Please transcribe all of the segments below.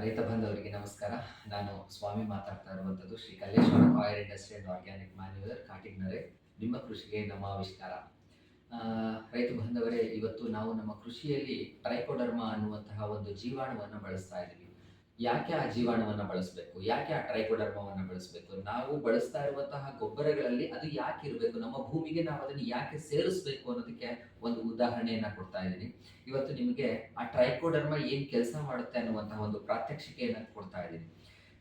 ರೈತ ಬಾಂಧವರಿಗೆ ನಮಸ್ಕಾರ. ನಾನು ಸ್ವಾಮಿ ಮಾತಾಡ್ತಾ ಇರುವಂಥದ್ದು Shri Kalleshwara coir industry and organic manure ಕಾಟಿಗ್ನರೆ. ನಿಮ್ಮ ಕೃಷಿಗೆ ನಮ್ಮ ಆವಿಷ್ಕಾರ. ರೈತ ಬಾಂಧವರೇ, ಇವತ್ತು ನಾವು ನಮ್ಮ ಕೃಷಿಯಲ್ಲಿ ಟ್ರೈಕೋಡರ್ಮ ಅನ್ನುವಂತಹ ಒಂದು ಜೀವಾಣುವನ್ನು ಬಳಸ್ತಾ ಇದ್ದೀವಿ. ಯಾಕೆ ಆ ಜೀವಾಣುವನ್ನು ಬಳಸಬೇಕು, ಯಾಕೆ ಆ ಟ್ರೈಕೋಡರ್ಮವನ್ನು ಬಳಸಬೇಕು, ನಾವು ಬಳಸ್ತಾ ಇರುವಂತಹ ಗೊಬ್ಬರಗಳಲ್ಲಿ ಅದು ಯಾಕೆ ಇರಬೇಕು, ನಮ್ಮ ಭೂಮಿಗೆ ನಾವು ಅದನ್ನು ಯಾಕೆ ಸೇರಿಸಬೇಕು ಅನ್ನೋದಕ್ಕೆ ಒಂದು ಉದಾಹರಣೆಯನ್ನ ಕೊಡ್ತಾ ಇದ್ದೀನಿ. ಇವತ್ತು ನಿಮಗೆ ಆ ಟ್ರೈಕೋಡರ್ಮ ಏನ್ ಕೆಲಸ ಮಾಡುತ್ತೆ ಅನ್ನುವಂತಹ ಒಂದು ಪ್ರಾತ್ಯಕ್ಷಿಕೆಯನ್ನ ಕೊಡ್ತಾ ಇದ್ದೀನಿ.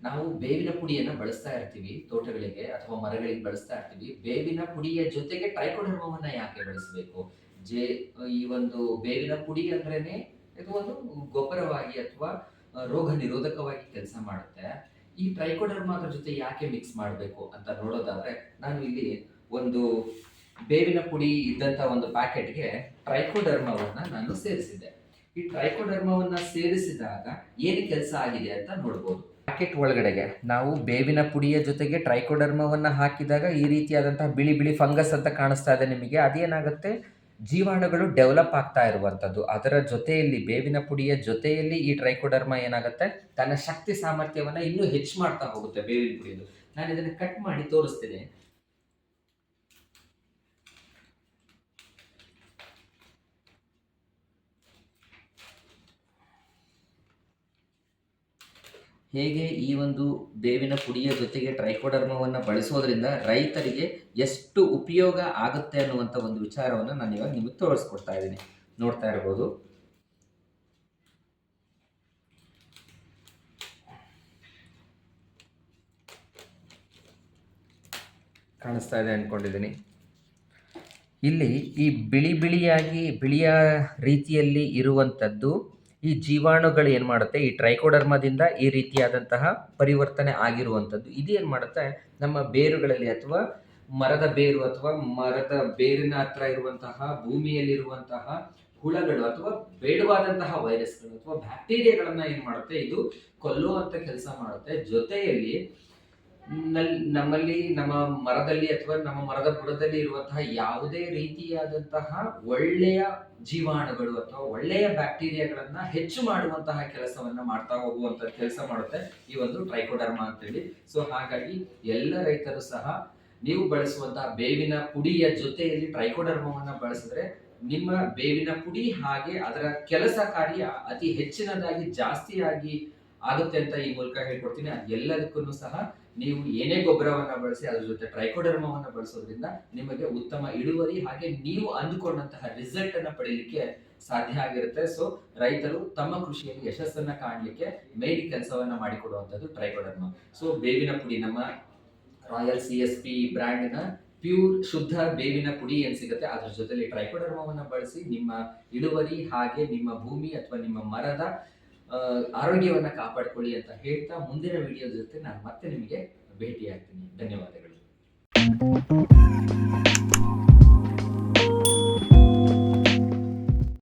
ನಾವು ಬೇವಿನ ಪುಡಿಯನ್ನ ಬಳಸ್ತಾ ಇರ್ತೀವಿ, ತೋಟಗಳಿಗೆ ಅಥವಾ ಮರಗಳಿಗೆ ಬಳಸ್ತಾ ಇರ್ತೀವಿ. ಬೇವಿನ ಪುಡಿಯ ಜೊತೆಗೆ ಟ್ರೈಕೋಡರ್ಮವನ್ನ ಯಾಕೆ ಬಳಸಬೇಕು? ಜೇ ಈ ಒಂದು ಬೇವಿನ ಪುಡಿ ಅಂದ್ರೇನೆ ಇದು ಒಂದು ಗೊಬ್ಬರವಾಗಿ ಅಥವಾ ರೋಗ ನಿರೋಧಕವಾಗಿ ಕೆಲಸ ಮಾಡುತ್ತೆ. ಈ ಟ್ರೈಕೋಡರ್ಮ ಅದ್ರ ಜೊತೆ ಯಾಕೆ ಮಿಕ್ಸ್ ಮಾಡಬೇಕು ಅಂತ ನೋಡೋದಾದ್ರೆ, ನಾನು ಇಲ್ಲಿ ಒಂದು ಬೇವಿನ ಪುಡಿ ಇದ್ದಂತ ಒಂದು ಪ್ಯಾಕೆಟ್ಗೆ ಟ್ರೈಕೋಡರ್ಮವನ್ನ ನಾನು ಸೇರಿಸಿದ್ದೆ. ಈ ಟ್ರೈಕೋಡರ್ಮವನ್ನ ಸೇರಿಸಿದಾಗ ಏನು ಕೆಲಸ ಆಗಿದೆ ಅಂತ ನೋಡ್ಬೋದು. ಪ್ಯಾಕೆಟ್ ಒಳಗಡೆಗೆ ನಾವು ಬೇವಿನ ಪುಡಿಯ ಜೊತೆಗೆ ಟ್ರೈಕೋಡರ್ಮವನ್ನ ಹಾಕಿದಾಗ ಈ ರೀತಿಯಾದಂತಹ ಬಿಳಿ ಬಿಳಿ ಫಂಗಸ್ ಅಂತ ಕಾಣಿಸ್ತಾ ಇದೆ ನಿಮಗೆ. ಅದೇನಾಗುತ್ತೆ, ಜೀವಾಣುಗಳು ಡೆವಲಪ್ ಆಗ್ತಾ ಇರುವಂಥದ್ದು. ಅದರ ಜೊತೆಯಲ್ಲಿ ಬೇವಿನ ಪುಡಿಯ ಜೊತೆಯಲ್ಲಿ ಈ ಟ್ರೈಕೋಡರ್ಮ ಏನಾಗುತ್ತೆ, ತನ್ನ ಶಕ್ತಿ ಸಾಮರ್ಥ್ಯವನ್ನು ಇನ್ನೂ ಹೆಚ್ಚು ಮಾಡ್ತಾ ಹೋಗುತ್ತೆ ಬೇವಿನ ಪುಡಿಯದು. ನಾನು ಇದನ್ನು ಕಟ್ ಮಾಡಿ ತೋರಿಸ್ತೀನಿ. ಹೇಗೆ ಈ ಒಂದು ಬೇವಿನ ಪುಡಿಯ ಜೊತೆಗೆ ಟ್ರೈಕೋಡರ್ಮವನ್ನು ಬಳಸೋದ್ರಿಂದ ರೈತರಿಗೆ ಎಷ್ಟು ಉಪಯೋಗ ಆಗುತ್ತೆ ಅನ್ನುವಂಥ ಒಂದು ವಿಚಾರವನ್ನು ನಾನು ಇವಾಗ ನಿಮಗೆ ತೋರಿಸ್ಕೊಡ್ತಾ ಇದ್ದೀನಿ. ನೋಡ್ತಾ ಇರ್ಬೋದು, ಕಾಣಿಸ್ತಾ ಇದೆ ಅಂದ್ಕೊಂಡಿದ್ದೀನಿ. ಇಲ್ಲಿ ಈ ಬಿಳಿಯ ರೀತಿಯಲ್ಲಿ ಇರುವಂಥದ್ದು ಈ ಜೀವಾಣುಗಳು ಏನು ಮಾಡುತ್ತೆ, ಈ ಟ್ರೈಕೋಡರ್ಮದಿಂದ ಈ ರೀತಿಯಾದಂತಹ ಪರಿವರ್ತನೆ ಆಗಿರುವಂಥದ್ದು ಇದು ಏನು ಮಾಡುತ್ತೆ, ನಮ್ಮ ಬೇರುಗಳಲ್ಲಿ ಅಥವಾ ಮರದ ಬೇರು ಅಥವಾ ಮರದ ಬೇರಿನ ಹತ್ರ ಇರುವಂತಹ ಭೂಮಿಯಲ್ಲಿರುವಂತಹ ಹುಳಗಳು ಅಥವಾ ಬೇಡವಾದಂತಹ ವೈರಸ್ಗಳು ಅಥವಾ ಬ್ಯಾಕ್ಟೀರಿಯಾಗಳನ್ನ ಏನು ಮಾಡುತ್ತೆ, ಇದು ಕೊಲ್ಲುವಂತ ಕೆಲಸ ಮಾಡುತ್ತೆ. ಜೊತೆಯಲ್ಲಿ ನಮ್ಮಲ್ಲಿ ನಮ್ಮ ಮರದಲ್ಲಿ ಅಥವಾ ನಮ್ಮ ಮರದ ಬುಡದಲ್ಲಿ ಇರುವಂತಹ ಯಾವುದೇ ರೀತಿಯಾದಂತಹ ಒಳ್ಳೆಯ ಜೀವಾಣುಗಳು ಅಥವಾ ಒಳ್ಳೆಯ ಬ್ಯಾಕ್ಟೀರಿಯಾಗಳನ್ನ ಹೆಚ್ಚು ಮಾಡುವಂತಹ ಕೆಲಸವನ್ನ ಮಾಡ್ತಾ ಹೋಗುವಂತ ಕೆಲಸ ಮಾಡುತ್ತೆ ಈ ಒಂದು ಟ್ರೈಕೋಡರ್ಮ ಅಂತೇಳಿ. ಸೊ ಹಾಗಾಗಿ ಎಲ್ಲ ರೈತರು ಸಹ ನೀವು ಬಳಸುವಂತಹ ಬೇವಿನ ಪುಡಿಯ ಜೊತೆಯಲ್ಲಿ ಟ್ರೈಕೋಡರ್ಮವನ್ನ ಬಳಸಿದ್ರೆ ನಿಮ್ಮ ಬೇವಿನ ಪುಡಿ ಹಾಗೆ ಅದರ ಕೆಲಸ ಕಾರ್ಯ ಅತಿ ಹೆಚ್ಚಿನದಾಗಿ ಜಾಸ್ತಿಯಾಗಿ ಆಗುತ್ತೆ ಅಂತ ಈ ಮೂಲಕ ಹೇಳ್ಕೊಡ್ತೀನಿ. ಎಲ್ಲದಕ್ಕೂ ಸಹ ನೀವು ಏನೇ ಗೊಬ್ಬರವನ್ನ ಬಳಸಿ ಅದ್ರ ಜೊತೆ ಟ್ರೈಕೋಡರ್ಮವನ್ನ ಬಳಸೋದ್ರಿಂದ ನಿಮಗೆ ಉತ್ತಮ ಇಳುವರಿ ಹಾಗೆ ನೀವು ಅಂದುಕೊಂಡಂತಹ ರಿಸಲ್ಟ್ ಅನ್ನ ಪಡೆಯಲಿಕ್ಕೆ ಸಾಧ್ಯ ಆಗಿರುತ್ತೆ. ಸೊ ರೈತರು ತಮ್ಮ ಕೃಷಿಯಲ್ಲಿ ಯಶಸ್ಸನ್ನ ಕಾಣಲಿಕ್ಕೆ ಮೇನ್ ಕೆಲಸವನ್ನ ಮಾಡಿಕೊಡುವಂತದ್ದು ಟ್ರೈಕೋಡರ್ಮ. ಸೊ ಬೇವಿನ ಪುಡಿ ನಮ್ಮ ರಾಯಲ್ CSP ಬ್ರ್ಯಾಂಡ್ನ ಪ್ಯೂರ್ ಶುದ್ಧ ಬೇವಿನ ಪುಡಿ ಏನ್ ಸಿಗುತ್ತೆ ಅದ್ರ ಜೊತೆಲಿ ಟ್ರೈಕೋಡರ್ಮವನ್ನ ಬಳಸಿ ನಿಮ್ಮ ಇಳುವರಿ ಹಾಗೆ ನಿಮ್ಮ ಭೂಮಿ ಅಥವಾ ನಿಮ್ಮ ಮರದ ಆರೋಗ್ಯವನ್ನ ಕಾಪಾಡಿಕೊಳ್ಳಿ ಅಂತ ಹೇಳ್ತಾ ಮುಂದಿನ ವಿಡಿಯೋ ಜೊತೆ ನಾನು ಮತ್ತೆ ನಿಮಗೆ ಭೇಟಿ ಆಗ್ತೀನಿ. ಧನ್ಯವಾದಗಳು.